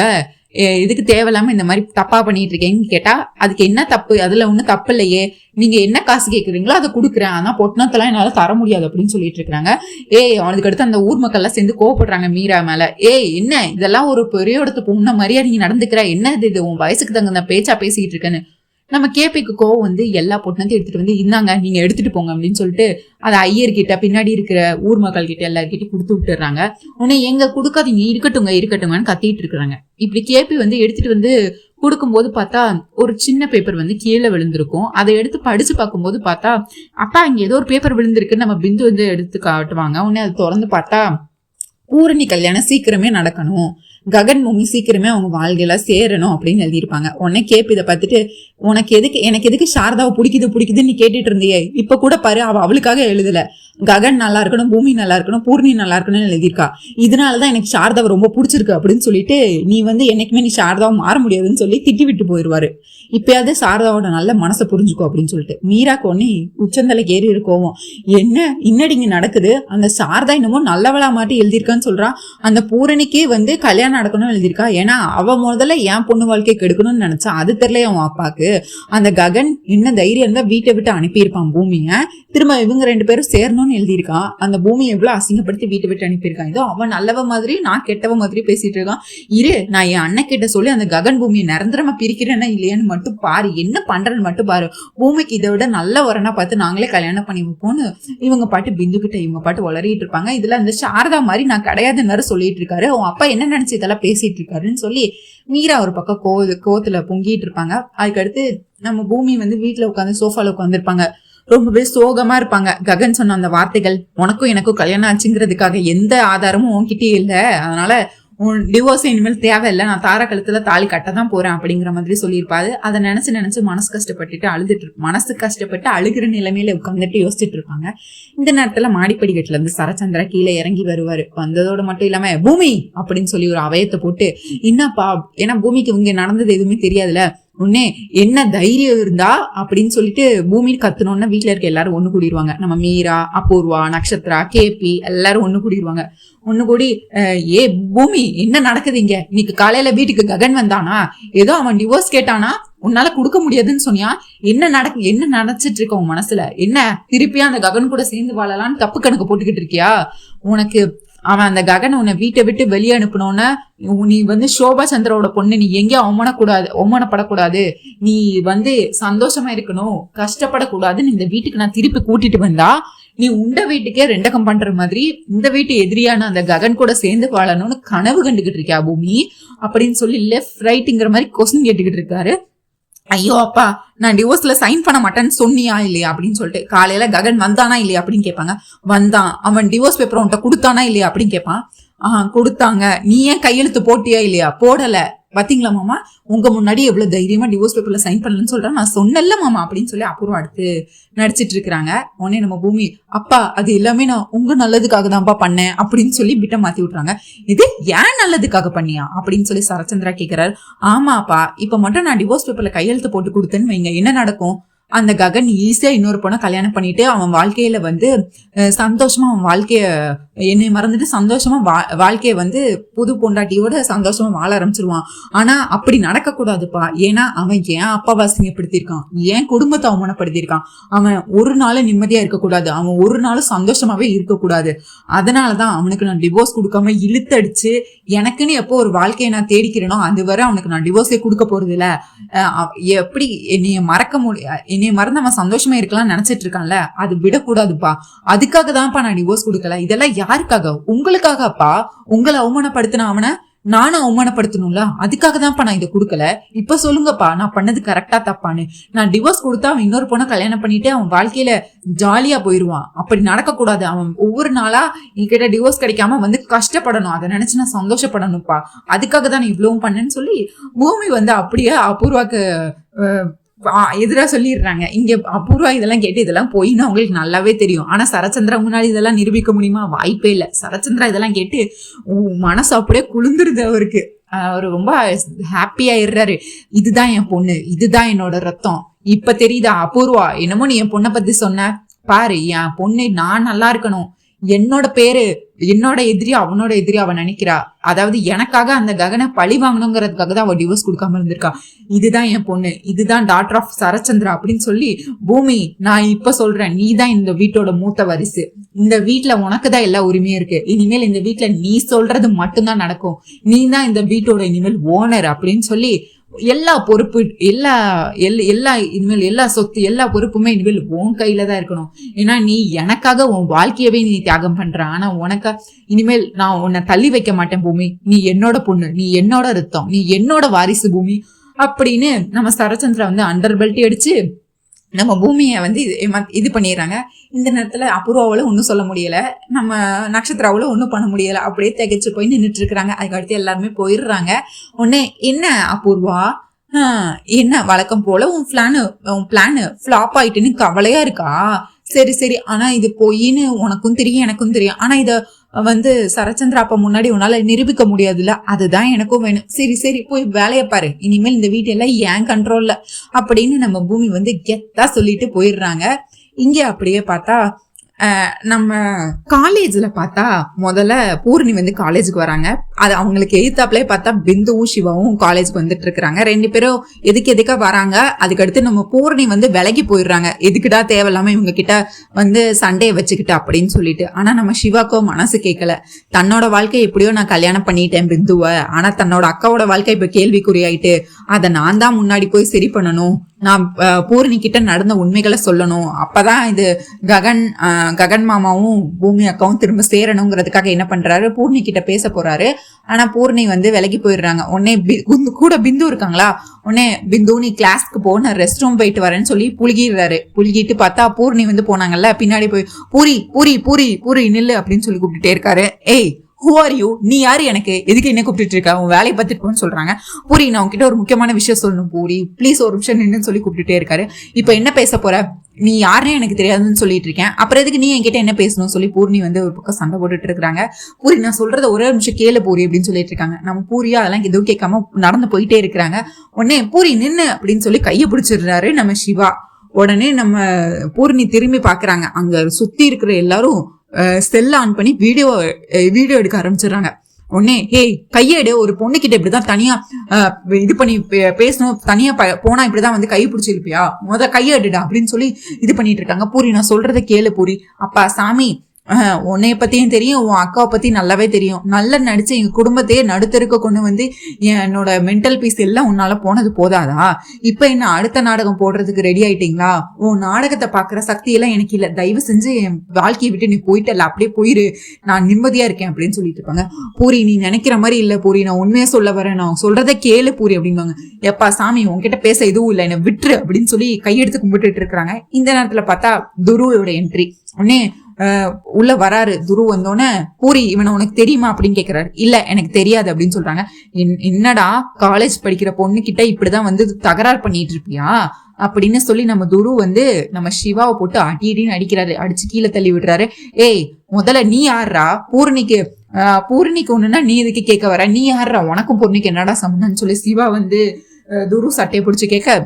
இதுக்கு தேவையில்லாம இந்த மாதிரி தப்பா பண்ணிட்டு இருக்கேன்னு கேட்டா அதுக்கு என்ன தப்பு, அதுல ஒண்ணும் தப்பு இல்லையே, நீங்க என்ன காசு கேக்குறீங்களோ அதை கொடுக்குறேன், ஆனா பொட்டணத்தெல்லாம் என்னால தர முடியாது அப்படின்னு சொல்லிட்டு இருக்காங்க. அதுக்கு அடுத்து அந்த ஊர் மக்கள் எல்லாம் சேர்ந்து கோவப்படுறாங்க மீரா மேல. என்ன இதெல்லாம் ஒரு பெரிய இடத்து பொண்ண மாதிரியா நீங்க நடந்துக்கிற, என்ன இது உன் வயசுக்கு தகுந்த பேச்சா பேசிக்கிட்டு இருக்கேன்னு நம்ம கேபிக்கு கோவம் வந்து எல்லா பொட்டணத்தையும் எடுத்துட்டு வந்து இந்தாங்க நீங்க எடுத்துட்டு போங்க அப்படின்னு சொல்லிட்டு அதை ஐயர்கிட்ட பின்னாடி இருக்கிற ஊர் மக்கள் கிட்ட எல்லார்கிட்டையும் கொடுத்து விட்டுறாங்க. உடனே எங்க கொடுக்காதீங்க, இருக்கட்டுங்கன்னு கத்திட்டு இருக்கிறாங்க. இப்படி கேபி வந்து எடுத்துட்டு வந்து கொடுக்கும்போது பார்த்தா ஒரு சின்ன பேப்பர் வந்து கீழே விழுந்திருக்கும். அதை எடுத்து படிச்சு பார்க்கும்போது பார்த்தா அப்பா இங்க ஏதோ ஒரு பேப்பர் விழுந்திருக்குன்னு நம்ம பிந்து வந்து எடுத்து காட்டுவாங்க. உடனே அதை திறந்து பார்த்தா பூரணி கல்யாணம் சீக்கிரமே நடக்கணும், ககன் பூமி சீக்கிரமே அவங்க வாழ்க்கையில சேரணும் அப்படின்னு எழுதியிருப்பாங்க. உடனே கேப்பு இதை பார்த்துட்டு எனக்கு எதுக்கு சாரதாவை பிடிக்குதுன்னு நீ கேட்டுட்டு இருந்தியே, இப்ப கூட பாரு அவளுக்காக எழுதல, ககன் நல்லா இருக்கணும், பூமி நல்லா இருக்கணும், பூர்ணி நல்லா இருக்கணும்னு எழுதியிருக்கா, இதனாலதான் எனக்கு சாரதாவை ரொம்ப பிடிச்சிருக்கு அப்படின்னு சொல்லிட்டு நீ வந்து என்னைக்குமே நீ சாரதாவை மாற முடியாதுன்னு சொல்லி திட்டி விட்டு போயிடுவாரு. இப்பயாவது சாரதாவோட நல்ல மனசை புரிஞ்சுக்கோ அப்படின்னு சொல்லிட்டு மீராக்கு ஒன்னே உச்சந்தலைக்கு ஏறி இருக்கோம். என்ன இன்னடி இங்க நடக்குது, அந்த சாரதா என்னமோ நல்லவளா மாட்டி எழுதியிருக்கான்னு சொல்றான், அந்த பூரணிக்கே வந்து கல்யாணம் நடக்கணும்னு எழுதியிருக்கா, ஏன்னா அவ முதல்ல என் பொண்ணு வாழ்க்கை கெடுக்கணும்னு நினைச்சா, அது தெரியல அவன் அப்பாக்கு. அந்த ககன் என்ன தைரியம் இருந்தா வீட்டை விட்டு அனுப்பியிருப்பான் பூமிய, திரும்ப இவங்க 2 பேரும் சேரணும்னு எழுதியிருக்கான். அந்த பூமியை எவ்வளவு அசிங்கப்படுத்தி வீட்டை விட்டு அனுப்பியிருக்கான். இதோ அவன் நல்லவ மாதிரி நான் கெட்டவ மாதிரி பேசிட்டு இருக்கான். நான் என் அண்ணன் கிட்ட சொல்லி அந்த ககன் பூமியை நிரந்தரமா பிரிக்கிறேன்னா இல்லையான்னு மட்டும் பாரு, என்ன பண்றேன்னு மட்டும் பாரு, பூமிக்கு இதை விட நல்ல வரனா பார்த்து நாங்களே கல்யாணம் பண்ணி வைப்போம்னு இவங்க பாட்டு பிந்து கிட்ட இவங்க பாட்டு வளரிட்டு இருப்பாங்க. இதுல அந்த சாரதா மாதிரி நான் கிடையாதுன்னு சொல்லிட்டு இருக்காரு. அவன் அப்பா என்ன நினைச்சு இதெல்லாம் பேசிட்டு இருக்காருன்னு சொல்லி மீரா ஒரு பக்கம் கோவத்துல பொங்கிட்டு இருப்பாங்க. அதுக்கடுத்து நம்ம பூமி வந்து வீட்டுல உட்காந்து சோஃபால உட்காந்துருப்பாங்க. ரொம்பவே சோகமா இருப்பாங்க. ககன் சொன்ன அந்த வார்த்தைகள், உனக்கும் எனக்கும் கல்யாணம் ஆச்சுங்கிறதுக்காக எந்த ஆதாரமும் உன்கிட்டயே இல்லை, அதனால டிவோர்ஸ் இனிமேல் தேவையில்லை, நான் தார கழுத்துல தாலி கட்ட தான் போறேன் அப்படிங்கிற மாதிரி சொல்லியிருப்பாரு. அதை நினைச்சு மனசு கஷ்டப்பட்டு அழுகிற நிலைமையில உட்காந்துட்டு யோசிச்சுட்டு இருப்பாங்க. இந்த நேரத்துல மாடிப்படிக்கட்டுல இருந்து சரச்சந்திரா கீழே இறங்கி வருவாரு. வந்ததோட மட்டும் இல்லாம பூமி அப்படின்னு சொல்லி ஒரு அவயத்தை போட்டு, என்னப்பா, ஏன்னா பூமிக்கு இங்க நடந்தது எதுவுமே தெரியாதுல, உன்னே என்ன தைரியம் இருந்தா அப்படின்னு சொல்லிட்டு பூமின்னு கத்துனோன்னா வீட்டுல இருக்க எல்லாரும் ஒண்ணு கூடிடுவாங்க. நம்ம மீரா, அபூர்வா, நக்ஷத்ரா, கேபி எல்லாரும் ஒண்ணு கூடிடுவாங்க. ஒண்ணு கூடி, ஏ பூமி என்ன நடக்குது இங்க, இன்னைக்கு காலையில வீட்டுக்கு ககன் வந்தானா, ஏதோ அவன் டிவோர்ஸ் கேட்டானா, உன்னால கொடுக்க முடியாதுன்னு சொன்னியா, என்ன நினைச்சிட்டு இருக்க உன் மனசுல, என்ன திருப்பியா அந்த ககன் கூட சேர்ந்து வாழலான்னு தப்பு கணக்கு போட்டுக்கிட்டு இருக்கியா? உனக்கு அவன் அந்த ககன் உன்னை வீட்டை விட்டு வெளியே அனுப்பினோன்னு நீ சோபா சந்திரோட பொண்ணு, நீ எங்கேயும் அவமானப்படக்கூடாது, நீ சந்தோஷமா இருக்கணும், கஷ்டப்படக்கூடாதுன்னு இந்த வீட்டுக்கு நான் திருப்பி கூட்டிட்டு வந்தா, நீ உண்ட வீட்டுக்கே ரெண்டகம் பண்ற மாதிரி இந்த வீட்டு எதிரியான அந்த ககன் கூட சேர்ந்து வாழணும்னு கனவு கண்டுகிட்டு இருக்கியா பூமி அப்படின்னு சொல்லி லெஃப்ட் ரைட்டுங்கிற மாதிரி கொஸ்டின் கேட்டுக்கிட்டு இருக்காரு. ஐயோ அப்பா, நான் டிவோர்ஸ்ல சைன் பண்ண மாட்டேன்னு சொன்னியா இல்லையா அப்படின்னு சொல்லிட்டு, காலையில ககன் வந்தானா இல்லையா அப்படின்னு கேட்பாங்க. வந்தான். அவன் டிவோர்ஸ் பேப்பர் உன்கிட்ட கொடுத்தானா இல்லையா அப்படின்னு கேட்பான். கொடுத்தாங்க. நீ ஏன் கையெழுத்து போட்டியா இல்லையா? போடல. பாத்தீங்களா மாமா, உங்க முன்னாடி எவ்வளவு தைரியமா டிவோர்ஸ் பேப்பர்ல சைன் பண்ணலன்னு சொல்றேன், நான் சொன்னல மாமா அப்படின்னு சொல்லி அப்புறம் அடுத்து நடிச்சிட்டு இருக்கிறாங்க. உடனே நம்ம பூமி, அப்பா அது எல்லாமே நான் உங்க நல்லதுக்காக தான்ப்பா பண்ணேன் அப்படின்னு சொல்லி பிட்ட மாத்தி விட்டுறாங்க. இது ஏன் நல்லதுக்காக பண்ணியா அப்படின்னு சொல்லி சரச்சந்திரா கேக்குறாரு. ஆமாப்பா, இப்ப மட்டும் நான் டிவோர்ஸ் பேப்பர்ல கையெழுத்து போட்டு கொடுத்தேன்னு வைங்க, என்ன நடக்கும்? அந்த ககன் ஈஸியா இன்னொரு பொண்ணை கல்யாணம் பண்ணிட்டு அவன் வாழ்க்கையில சந்தோஷமா அவன் வாழ்க்கைய என்னை மறந்துட்டு சந்தோஷமா வாழ்க்கைய புது பொண்டாட்டியோட சந்தோஷமா வாழ ஆரம்பிச்சிருவான். ஆனா அப்படி நடக்க கூடாதுப்பா. ஏன்னா அவன் ஏன் அப்பாவை அசிங்கப்படுத்திருக்கான், ஏன் குடும்பத்தை அவமானப்படுத்திருக்கான். அவன் ஒரு நாளும் நிம்மதியா இருக்கக்கூடாது, அவன் ஒரு நாளும் சந்தோஷமாவே இருக்கக்கூடாது. அதனாலதான் அவனுக்கு நான் டிவோர்ஸ் கொடுக்காம இழுத்தடிச்சு எனக்குன்னு எப்போ ஒரு வாழ்க்கையை நான் தேடிக்கிறேனோ அதுவரை அவனுக்கு நான் டிவோர்ஸே கொடுக்க போறது இல்ல. எப்படி என்னைய மறக்க என்னைய மறந்து அவன் சந்தோஷமா இருக்கலாம் நினைச்சிட்டு இருக்கான்ல, அது விடக்கூடாதுப்பா. அதுக்காக தான்ப்பா நான் டிவோர்ஸ் கொடுக்கல. இதெல்லாம் யாருக்காக? உங்களுக்காகப்பா. உங்களை அவமானப்படுத்தின அவனை நானும் அவமானப்படுத்தணும்ல, அதுக்காக தான்ப்பா நான் இதை கொடுக்கல. இப்ப சொல்லுங்கப்பா, நான் பண்ணது கரெக்டா தப்பான்னு. நான் டிவோர்ஸ் கொடுத்தா அவன் இன்னொரு பொண்ணை கல்யாணம் பண்ணிட்டு அவன் வாழ்க்கையில ஜாலியா போயிருவான். அப்படி நடக்க கூடாது. அவன் ஒவ்வொரு நாளா என்கிட்ட டிவோர்ஸ் கிடைக்காம கஷ்டப்படணும், அதை நினைச்சு நான் சந்தோஷப்படணும்ப்பா. அதுக்காக தான் நான் இவ்வளவும் பண்ணேன்னு சொல்லி பூமி அப்படியே அபூர்வாக்கு எதிராக சொல்லிடுறாங்க. இங்க அபூர்வா இதெல்லாம் கேட்டு இதெல்லாம் போயின்னு அவங்களுக்கு நல்லாவே தெரியும். ஆனா சரச்சந்திரா முன்னாடி இதெல்லாம் நிரூபிக்க முடியுமா? வாய்ப்பே இல்லை. சரச்சந்திரா இதெல்லாம் கேட்டு மனசு அப்படியே குளிந்துருது அவருக்கு. அவரு ரொம்ப ஹாப்பியாயிடுறாரு. இதுதான் என் பொண்ணு, இதுதான் என்னோட ரத்தம். இப்ப தெரியுதா அபூர்வா, என்னமோ நீ என் பொண்ணை பத்தி சொன்ன பாரு, என் பொண்ணு நான் நல்லா இருக்கணும், என்னோட பேரு என்னோட எதிரி அவனோட எதிரி அவன் நினைக்கிறா. அதாவது எனக்காக அந்த ககனை பழி வாங்கணுங்கிறதுக்காக தான் அவ டிவோர்ஸ் கொடுக்காம இருந்திருக்கா. இதுதான் என் பொண்ணு, இதுதான் டாக்டர் ஆஃப் சரச்சந்திரா அப்படின்னு சொல்லி, பூமி நான் இப்ப சொல்றேன், நீ தான் இந்த வீட்டோட மூத்த வாரிசு. இந்த வீட்டுல உனக்குதான் எல்லா உரிமையும் இருக்கு. இனிமேல் இந்த வீட்டுல நீ சொல்றது மட்டும்தான் நடக்கும். நீ தான் இந்த வீட்டோட இனிமேல் ஓனர் அப்படின்னு சொல்லி எல்லா பொறுப்பு இனிமேல் எல்லா சொத்து எல்லா பொறுப்புமே இனிமேல் உன் கையில தான் இருக்கணும். ஏன்னா நீ எனக்காக உன் வாழ்க்கையவே நீ தியாகம் பண்ற. ஆனா உனக்கா இனிமேல் நான் உன்னை தள்ளி வைக்க மாட்டேன் பூமி. நீ என்னோட பொண்ணு, நீ என்னோட ரத்தம், நீ என்னோட வாரிசு பூமி அப்படின்னு நம்ம சரச்சந்திரா அண்டர் பெல்ட் அடிச்சு நம்ம பூமியை இது பண்ணிடுறாங்க. இந்த நேரத்துல அபூர்வாவில் ஒன்றும் சொல்ல முடியல, நம்ம நட்சத்திராவில் ஒன்றும் பண்ண முடியல. அப்படியே திகைச்சு போய் நின்றுட்டு இருக்கிறாங்க. அதுக்கடுத்து எல்லாருமே போயிடுறாங்க. உடனே என்ன அபூர்வா, என்ன வழக்கம் போல உன் பிளானு ஃபிளாப் ஆயிட்டுன்னு கவலையா இருக்கா? சரி, ஆனா இது பொய்ன்னு உனக்கும் தெரியும் எனக்கும் தெரியும். ஆனா இத சரச்சந்திரா அப்ப முன்னாடி உன்னால நிரூபிக்க முடியாதுல்ல, அதுதான் எனக்கும் வேணும். சரி போய் வேலையை பாரு, இனிமேல் இந்த வீட்டெல்லாம் ஏன் கண்ட்ரோல்ல அப்படின்னு நம்ம பூமி கெத்தா சொல்லிட்டு போயிடுறாங்க. இங்க அப்படியே பார்த்தா நம்ம காலேஜ்ல பார்த்தா முதல்ல பூர்ணி காலேஜுக்கு வராங்க. அது அவங்களுக்கு எதிர்த்தாப்புலயே பார்த்தா பிந்துவும் சிவாவும் காலேஜுக்கு வந்துட்டு இருக்கிறாங்க. ரெண்டு பேரும் எதுக்கா வராங்க. அதுக்கடுத்து நம்ம பூர்ணி விலகி போயிடுறாங்க. எதுக்குடா தேவையில்லாம இவங்க கிட்ட சண்டையை வச்சுக்கிட்டு அப்படின்னு சொல்லிட்டு. ஆனா நம்ம சிவாக்கோ மனசு கேட்கல. தன்னோட வாழ்க்கை எப்படியோ நான் கல்யாணம் பண்ணிட்டேன் பிந்துவை, ஆனா தன்னோட அக்காவோட வாழ்க்கை இப்ப கேள்விக்குறியாயிட்டு, அதை நான் தான் முன்னாடி போய் சரி பண்ணணும், நான் பூர்ணி கிட்ட நடந்த உண்மைகளை சொல்லணும். அப்பதான் இது ககன் மாமாவும் பூமி அக்காவும் திரும்ப சேரணுங்கிறதுக்காக என்ன பண்றாரு, பூர்ணி கிட்ட பேச போறாரு. ஆனா பூர்ணி விலகி போயிடுறாங்க. உடனே கூட பிந்து இருக்காங்களா, உடனே பிந்து நீ கிளாஸ்க்கு போ, நான் ரெஸ்ட் ரூம் போயிட்டு வரேன்னு சொல்லி புழுகிடுறாரு. புழுகிட்டு பார்த்தா பூர்ணி போனாங்கல்ல, பின்னாடி போய் பூரி பூரி பூரி பூரி நில்லு அப்படின்னு சொல்லி கூப்பிட்டுட்டே இருக்காரு. ஏய் ஹூ ஆர் யூ, நீ யாரு, எனக்கு எதுக்கு என்ன கூப்பிட்டு இருக்க, உன் வேலையை பார்த்துட்டு போன்னு சொல்றாங்க. பூரி நான் உங்ககிட்ட ஒரு முக்கியமான விஷயம் சொல்லணும் பூரி, ப்ளீஸ் ஒரு நிமிஷம் நின்னு சொல்லி கூப்பிட்டுட்டே இருக்காரு. இப்ப என்ன பேச போற, நீ யாருன்னு எனக்கு தெரியாதுன்னு சொல்லிட்டு இருக்கேன், அப்புறம் எதுக்கு நீ என்கிட்ட என்ன பேசணும் சொல்லி பூர்ணி வந்து ஒரு பக்கம் சண்டை போட்டுட்டு இருக்காங்க. பூரி நான் சொல்றத ஒரே நிமிஷம் கேளு பூரி அப்படின்னு சொல்லிட்டு இருக்காங்க. நம்ம பூரியா அதெல்லாம் எதுவும் கேட்காம நடந்து போயிட்டே இருக்கிறாங்க. உடனே பூரி நின்னு அப்படின்னு சொல்லி கையை பிடிச்சிடுறாரு நம்ம சிவா. உடனே நம்ம பூர்ணி திரும்பி பாக்குறாங்க. அங்க சுத்தி இருக்கிற எல்லாரும் செல்ல ஆன் பண்ணி வீடியோ எடுக்க ஆரம்பிச்சிடுறாங்க. உடனே ஏய் கையெடு, ஒரு பொண்ணுகிட்ட இப்படிதான் தனியா இது பண்ணி பேசணும், தனியா போனா இப்படிதான் வந்து கை பிடிச்சிருப்பியா, கையெடுடா அப்படின்னு சொல்லி இது பண்ணிட்டு இருக்காங்க. பூரி நான் சொல்றத கேளு பூரி. அப்பா சாமி, உன்னைய பத்தியும் தெரியும், உன் அக்காவை பத்தி நல்லாவே தெரியும், நல்லா நடிச்சு எங்க குடும்பத்தையே நடுத்தருக்க கொண்டு வந்து என்னோட மென்டல் பீஸ் எல்லாம் உன்னால போனது போதாதா, இப்ப என்ன அடுத்த நாடகம் போடுறதுக்கு ரெடி ஆயிட்டீங்களா, உன் நாடகத்தை பாக்குற சக்தி எல்லாம் எனக்கு இல்ல, தயவு செஞ்சு என் வாழ்க்கையை விட்டு நீ போயிட்டல, அப்படியே போயிரு, நான் நிம்மதியா இருக்கேன் அப்படின்னு சொல்லிட்டு இருப்பாங்க. பூரி நீ நினைக்கிற மாதிரி இல்ல பூரி, நான் உண்மையா சொல்ல வரேன், நான் சொல்றத கேளு பூரி அப்படின்பாங்க. எப்பா சாமி உன்கிட்ட பேச எதுவும் இல்லை, என்ன விட்டுரு அப்படின்னு சொல்லி கையெடுத்து கும்பிட்டு இருக்கிறாங்க. இந்த நேரத்துல பார்த்தா துருவோட என்ட்ரி. உடனே உள்ள வராரு. துரு வந்தோடனே பூரி இவனை உனக்கு தெரியுமா அப்படின்னு கேக்குறாரு. இல்ல எனக்கு தெரியாது அப்படின்னு சொல்றாங்க. என்னடா காலேஜ் படிக்கிற பொண்ணு கிட்ட இப்படிதான் வந்து தகராறு பண்ணிட்டு இருப்பியா அப்படின்னு சொல்லி நம்ம துரு வந்து நம்ம சிவாவை போட்டு அடின்னு அடிக்கிறாரு. அடிச்சு கீழே தள்ளி விடுறாரு. ஏய் முதல்ல நீ யாருடா, பூரணிக்கு ஒண்ணுன்னா நீ எதுக்கு கேட்க வர, நீ யாருடா, உனக்கும் பூரணிக்கு என்னடா சம்பந்தம்னு சொல்லி சிவா வந்து துரு சட்டையை பிடிச்சு கேட்க,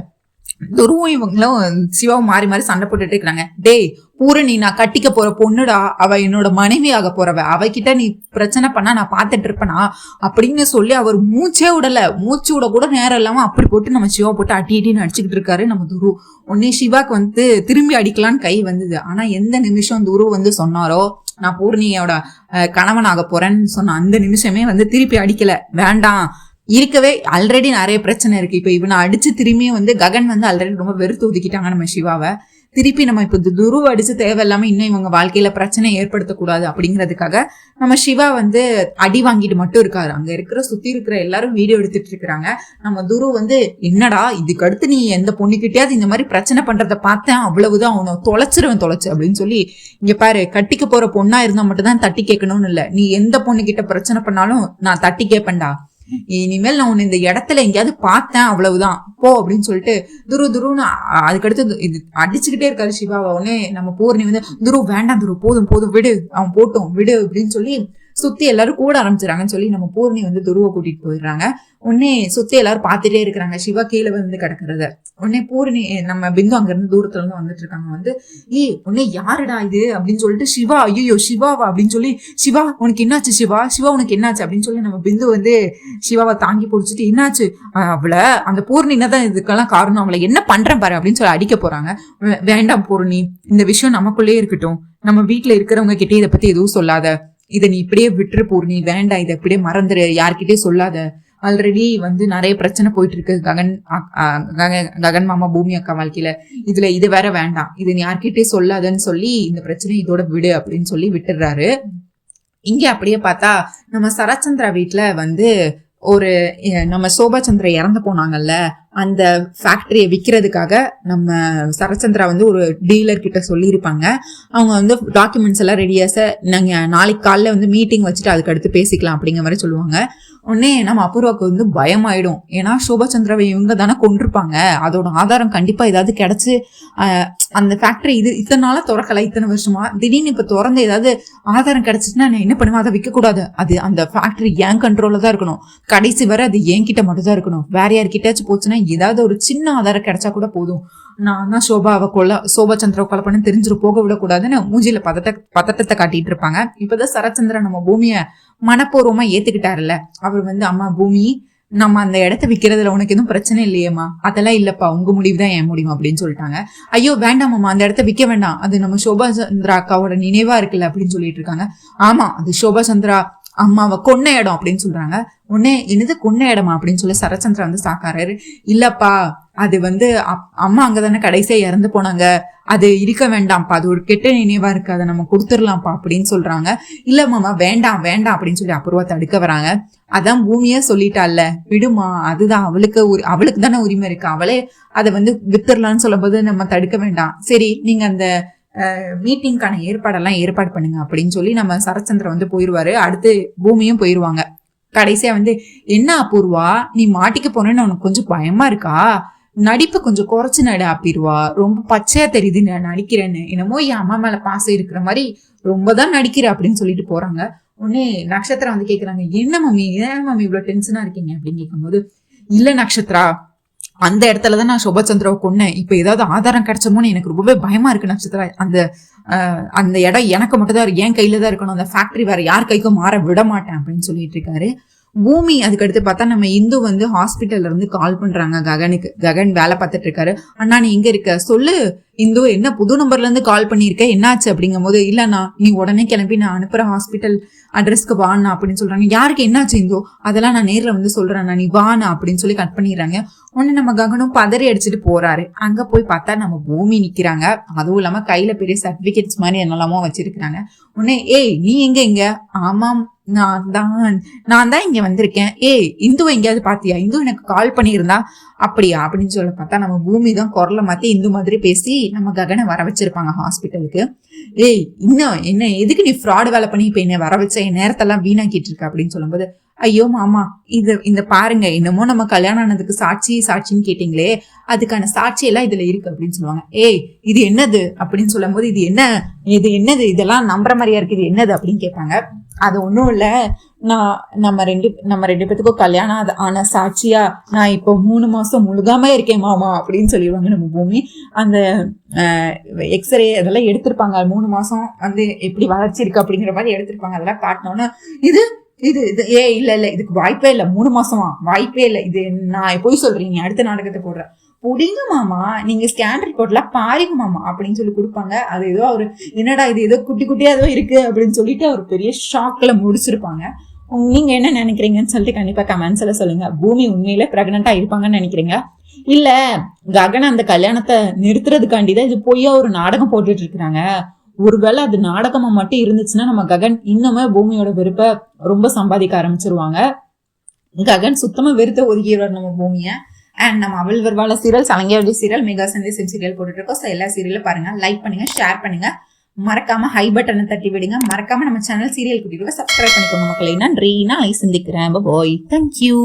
துருவும் இவங்களும் சிவாவும் மாறி மாறி சண்டை போட்டுட்டு இருக்கிறாங்க. டேய் பூரணி நான் கட்டிக்க போற பொண்ணுடா, அவ என்னோட மனைவி ஆக போறவ, அவகிட்ட நீ பிரச்சனை பண்ணா நான் பாத்துட்டு இருப்பேனா அப்படின்னு சொல்லி அவர் மூச்சே விடல, மூச்சு விட கூட நேரம் இல்லாம அப்படி போட்டு நம்ம சிவா போட்டு அடின்னு அடிச்சுக்கிட்டு இருக்காரு நம்ம துரு. உடனே சிவாக்கு வந்து திரும்பி அடிக்கலான்னு கை வந்தது. ஆனா எந்த நிமிஷம் துரு வந்து சொன்னாரோ நான் பூர்ணியோட கணவனாக போறேன்னு சொன்ன அந்த நிமிஷமே வந்து திருப்பி அடிக்கல. வேண்டாம், இருக்கவே ஆல்ரெடி நிறைய பிரச்சனை இருக்கு, இப்ப இவனை அடிச்சு திரும்பியும் வந்து ககன் வந்து ஆல்ரெடி ரொம்ப வெறுத்து ஒதுக்கிட்டாங்க நம்ம சிவாவை. திருப்பி நம்ம இப்ப துருவ அடிச்சு தேவையில்லாம இன்னும் இவங்க வாழ்க்கையில பிரச்சனை ஏற்படுத்தக்கூடாது அப்படிங்கிறதுக்காக நம்ம சிவா வந்து அடி வாங்கிட்டு மட்டும் இருக்காரு. அங்க இருக்கிற சுத்தி இருக்கிற எல்லாரும் வீடியோ எடுத்துட்டு இருக்கிறாங்க. நம்ம துரு வந்து என்னடா இதுக்கு அடுத்து நீ எந்த பொண்ணுகிட்டயாவது இந்த மாதிரி பிரச்சனை பண்றத பார்த்தேன், அவ்வளவுதான், அவனை தொலைச்சு அப்படின்னு சொல்லி, இங்க பாரு கட்டிக்க போற பொண்ணா இருந்தா மட்டும் தான் தட்டி கேட்கணும்னு இல்ல, நீ எந்த பொண்ணுகிட்ட பிரச்சனை பண்ணாலும் நான் தட்டி கேட்பேன்டா, இனிமேல் நான் உன்னை இந்த இடத்துல எங்கேயாவது பார்த்தேன் அவ்வளவுதான் போ அப்படின்னு சொல்லிட்டு துருன்னு அதுக்கடுத்து இது அடிச்சுக்கிட்டே இருக்காரு சிவாவை. உடனே நம்ம பூர்ணி வந்து துரு வேண்டாம் துரு, போதும் விடு, அவன் போட்டும் விடு அப்படின்னு சொல்லி சுத்தி எல்லாரும் கூட ஆரம்பிச்சிடறாங்கன்னு சொல்லி நம்ம பூர்ணி வந்து துருவை கூட்டிட்டு போயிடுறாங்க. உடனே சுத்தி எல்லாரும் பாத்துட்டே இருக்கிறாங்க சிவா கீழே வந்து கிடக்குறத. உடனே பூர்ணி நம்ம பிந்து அங்க இருந்து தூரத்துல இருந்து வந்துட்டு இருக்காங்க. வந்து உடனே யாருடா இது அப்படின்னு சொல்லிட்டு சிவா, ஐயோ சிவாவா அப்படின்னு சொல்லி, சிவா உனக்கு என்னாச்சு, சிவா உனக்கு என்னாச்சு அப்படின்னு சொல்லி நம்ம பிந்து வந்து சிவாவை தாங்கி பிடிச்சிட்டு என்னாச்சு, அவளை அந்த பூர்ணி என்னதான் இதுக்கெல்லாம் காரணம், அவளை என்ன பண்றேன் பாரு அப்படின்னு சொல்லி அடிக்க போறாங்க. வேண்டாம் பூர்ணி, இந்த விஷயம் நமக்குள்ளே இருக்கட்டும், நம்ம வீட்டுல இருக்கிறவங்க கிட்டே இதை பத்தி எதுவும் சொல்லாத, இதை நீ இப்படியே விட்டுரு பூர்ணி, வேண்டாம் இதை இப்படியே மறந்துரு, யார்கிட்டயே சொல்லாத, ஆல்ரெடி வந்து நிறைய பிரச்சனை போயிட்டு இருக்கு ககன் மாமா பூமி அக்கா வாழ்க்கையில, இதுல இது வேற வேண்டாம், இது நீ யார்கிட்டயே சொல்லாதன்னு சொல்லி இந்த பிரச்சனை இதோட விடு அப்படின்னு சொல்லி விட்டுடுறாரு. இங்க அப்படியே பார்த்தா நம்ம சரச்சந்திரா வீட்டுல வந்து ஒரு நம்ம சோபா சந்திரா இறந்து போனாங்கல்ல, அந்த ஃபேக்டரியை விற்கிறதுக்காக நம்ம சரச்சந்திரா வந்து ஒரு டீலர் கிட்ட சொல்லியிருப்பாங்க. அவங்க வந்து டாக்குமெண்ட்ஸ் எல்லாம் ரெடியாச நாங்கள் நாளைக்கு காலைல வந்து மீட்டிங் வச்சுட்டு அதுக்கு அடுத்து பேசிக்கலாம் அப்படிங்கிற மாதிரி சொல்லுவாங்க. உடனே நம்ம அபூர்வாக்கு வந்து பயமாயிடும். ஏன்னா சோபா சந்திராவை இவங்க தானே கொண்டிருப்பாங்க, அதோட ஆதாரம் கண்டிப்பா ஏதாவது கிடைச்சு அந்த ஃபேக்டரி இத்தனை நாளா திறக்கல, இத்தனை வருஷமா திடீர்னு இப்ப திறந்து ஏதாவது ஆதாரம் கிடைச்சிச்சுன்னா நான் என்ன பண்ணுவேன், அதை விற்க கூடாது, அது அந்த ஃபேக்டரி என் கண்ட்ரோல்ல தான் இருக்கணும், கடைசி வரை அது என்கிட்ட மட்டும் தான் இருக்கணும், வேற யார்கிட்டயாச்சும் போச்சுன்னா ஏதாவது ஒரு சின்ன ஆதாரம் கிடைச்சா கூட போதும், நான் தான் சோபா சந்திராவை கொலை பண்ண தெரிஞ்சிரு போக விடக்கூடாதுன்னு மூஞ்சில பதட்டத்தை காட்டிட்டு இருப்பாங்க. இப்பதான் சரச்சந்திரா நம்ம பூமியை மனப்பூர்வமா ஏத்துக்கிட்டாருல்ல, அவர் வந்து அம்மா பூமி நம்ம அந்த இடத்த விற்கிறதுல உனக்கு எதுவும் பிரச்சனை இல்லையேம்மா, அதெல்லாம் இல்லப்பா, உங்க முடிவுதான் என் முடியும் அப்படின்னு சொல்லிட்டாங்க. ஐயோ வேண்டாமாம்மா, அந்த இடத்த விற்க வேண்டாம், அது நம்ம சோபா சந்திரா அக்காவோட நினைவா இருக்குல்ல அப்படின்னு சொல்லிட்டு இருக்காங்க. ஆமா அது சோபா சந்திரா அம்மாவை கொன்ன இடம் அப்படின்னு சொல்றாங்க. உடனே என்னது கொன்ன இடமா அப்படின்னு சொல்லி சரச்சந்திரா வந்து சாக்காராரு. இல்லப்பா அது வந்து அம்மா அங்கதானே கடைசியா இறந்து போனாங்க, அது இருக்க வேண்டாம்ப்பா, அது ஒரு கெட்ட நினைவா இருக்கு, அதை நம்ம கொடுத்துடலாம்ப்பா அப்படின்னு சொல்றாங்க. இல்ல மாமா வேண்டாம் அப்படின்னு சொல்லி அபூர்வா தடுக்க வராங்க. அதான் பூமியே சொல்லிட்டால விடுமா, அதுதான் அவளுக்கு தானே உரிமை இருக்கு, அவளே அதை வந்து வித்துடலான்னு சொல்லும் போது நம்ம தடுக்க வேண்டாம், சரி நீங்க அந்த மீட்டிங்கான ஏற்பாடு பண்ணுங்க அப்படின்னு சொல்லி நம்ம சரச்சந்திரன் வந்து போயிடுவாரு. அடுத்து பூமியும் போயிடுவாங்க. கடைசியா வந்து என்ன அபூர்வா நீ மாட்டிக்க போனேன்னு உனக்கு கொஞ்சம் பயமா இருக்கா, நடிப்பு கொஞ்சம் குறைச்சு நட அப்பிடுவா, ரொம்ப பச்சையா தெரியுது நான் நடிக்கிறேன்னு, என்னமோ என் அம்மா மேல பாசம் இருக்கிற மாதிரி ரொம்ப தான் நடிக்கிற அப்படின்னு சொல்லிட்டு போறாங்க. உடனே நட்சத்திரம் வந்து கேக்குறாங்க, என்ன மம்மி இவ்வளவு டென்ஷனா இருக்கீங்க அப்படின்னு கேட்கும்போது, இல்ல நட்சத்திரா, அந்த இடத்துலதான் நான் சுபச்சந்திராவை கொன்னேன், இப்ப ஏதாவது ஆதாரம் கிடைச்சமோன்னு எனக்கு ரொம்பவே பயமா இருக்கு நட்சத்திரா, அந்த இடம் எனக்கு மட்டும் தான் என் கையில தான் இருக்கணும், அந்த ஃபேக்டரி வேற யார் கைக்கும் மாற விட மாட்டேன் அப்படின்னு சொல்லிட்டு இருக்காரு. பூமி அதுக்கடுத்து பார்த்தா நம்ம இந்து வந்து ஹாஸ்பிட்டல்ல இருந்து கால் பண்றாங்க ககனுக்கு. ககன் வேலை பார்த்துட்டு இருக்காரு. அண்ணா நீ எங்க இருக்க சொல்லு இந்து, என்ன புது நம்பர்ல இருந்து கால் பண்ணிருக்க, என்னாச்சு அப்படிங்கும் போது, இல்லண்ணா நீ உடனே கிளம்பி நான் அனுப்புற ஹாஸ்பிட்டல் அட்ரஸ்க்கு வாண்ணா அப்படின்னு சொல்றாங்க. யாருக்கு என்னாச்சு இந்து, அதெல்லாம் நான் நேர்ல வந்து சொல்றேண்ணா, நீ வாண்ணா அப்படின்னு சொல்லி கட் பண்ணிடுறாங்க. உடனே நம்ம ககனும் பதறி அடிச்சுட்டு போறாரு. அங்க போய் பார்த்தா நம்ம பூமி நிக்கிறாங்க. அதுவும் இல்லாம கையில பெரிய சர்டிபிகேட்ஸ் மாதிரி என்னெல்லாமோ வச்சிருக்காங்க. உடனே ஏய் நீ எங்க? ஆமாம் நான் தான் இங்க வந்திருக்கேன். இந்துவை எங்கேயாவது பாத்தியா, இந்து எனக்கு கால் பண்ணியிருந்தா, அப்படியா அப்படின்னு சொல்ல பார்த்தா நம்ம பூமி தான் குரலை மாத்தி இந்து மாதிரி பேசி நம்ம ககனை வர வச்சிருப்பாங்க ஹாஸ்பிட்டலுக்கு. இன்னும் என்ன எதுக்கு நீ ஃப்ராட் வேலை பண்ணி இப்ப என்ன வர வச்ச, என் நேரத்தெல்லாம் வீணாக்கிட்டு இருக்க அப்படின்னு சொல்லும்போது, ஐயோ மாமா இந்த பாருங்க, என்னமோ நம்ம கல்யாணம் ஆனதுக்கு சாட்சின்னு கேட்டீங்களே, அதுக்கான சாட்சி எல்லாம் இதுல இருக்கு அப்படின்னு சொல்லுவாங்க. இது என்னது அப்படின்னு சொல்லும் போது, இது என்னது இதெல்லாம் நம்புற மாதிரியா இருக்கு, இது என்னது அப்படின்னு கேட்பாங்க. அது ஒண்ணும் இல்ல, நம்ம ரெண்டு பேத்துக்கும் கல்யாணம் ஆன சாட்சியா நான் இப்போ 3 மாசம் முழுகாம இருக்கேன் மாமா அப்படின்னு சொல்லிடுவாங்க நம்ம பூமி. அந்த எக்ஸ்ரே அதெல்லாம் எடுத்திருப்பாங்க, 3 மாசம் வந்து எப்படி வளர்ச்சி இருக்கு அப்படிங்கிற மாதிரி எடுத்திருப்பாங்க. அதெல்லாம் காட்டினோன்னா இது இல்ல இதுக்கு வாய்ப்பே இல்லை, 3 மாசமா வாய்ப்பே இல்லை, இது நான் போய் சொல்றீங்க, அடுத்த நாடகத்தை போடுறேன், புடிங்க மாமா, நீங்க ஸ்கேன் ரிப்போர்ட்ல பாருங்க மாமா அப்படின்னு சொல்லி கொடுப்பாங்க. அது ஏதோ அவரு என்னடா இது ஏதோ குட்டி குட்டியா ஏதோ இருக்கு அப்படின்னு சொல்லிட்டு அவர் பெரிய ஷாக்ல முடிச்சிருப்பாங்க. நீங்க என்ன நினைக்கிறீங்கன்னு சொல்லிட்டு கண்டிப்பா கமெண்ட்ஸ்ல சொல்லுங்க. பூமி உண்மையில பிரெக்னண்டா இருப்பாங்கன்னு நினைக்கிறீங்க, இல்ல ககன் அந்த கல்யாணத்தை நிறுத்துறதுக்காண்டிதான் இது பொய்யா ஒரு நாடகம் போட்டுட்டு இருக்கிறாங்க, ஒருவேளை அது நாடகமா மட்டும் இருந்துச்சுன்னா நம்ம ககன் இன்னுமே பூமியோட வெறுப்ப ரொம்ப சம்பாதிக்க ஆரம்பிச்சிருவாங்க. ககன் சுத்தமா வெறுத்த ஒதுக்கிடுவார் நம்ம பூமிய. அண்ட் நம்ம அவள் வருவாள சீரியல், சலங்கையாவளி சீரியல், மெகா சந்தேசம் சீரியல் போட்டுட்டு இருக்கோம். எல்லா சீரியலும் பாருங்க, லைக் பண்ணுங்க, ஷேர் பண்ணுங்க, மறக்காம ஹை பட்டனை தட்டி விடுங்க, மறக்காம நம்ம சேனல் சீரியல் குட்டிட்டு சப்ஸ்கிரைப் பண்ணிக்கோங்க மக்களே. நன்றி, நான் சந்திக்கிறேன். பாய், தேங்க்யூ.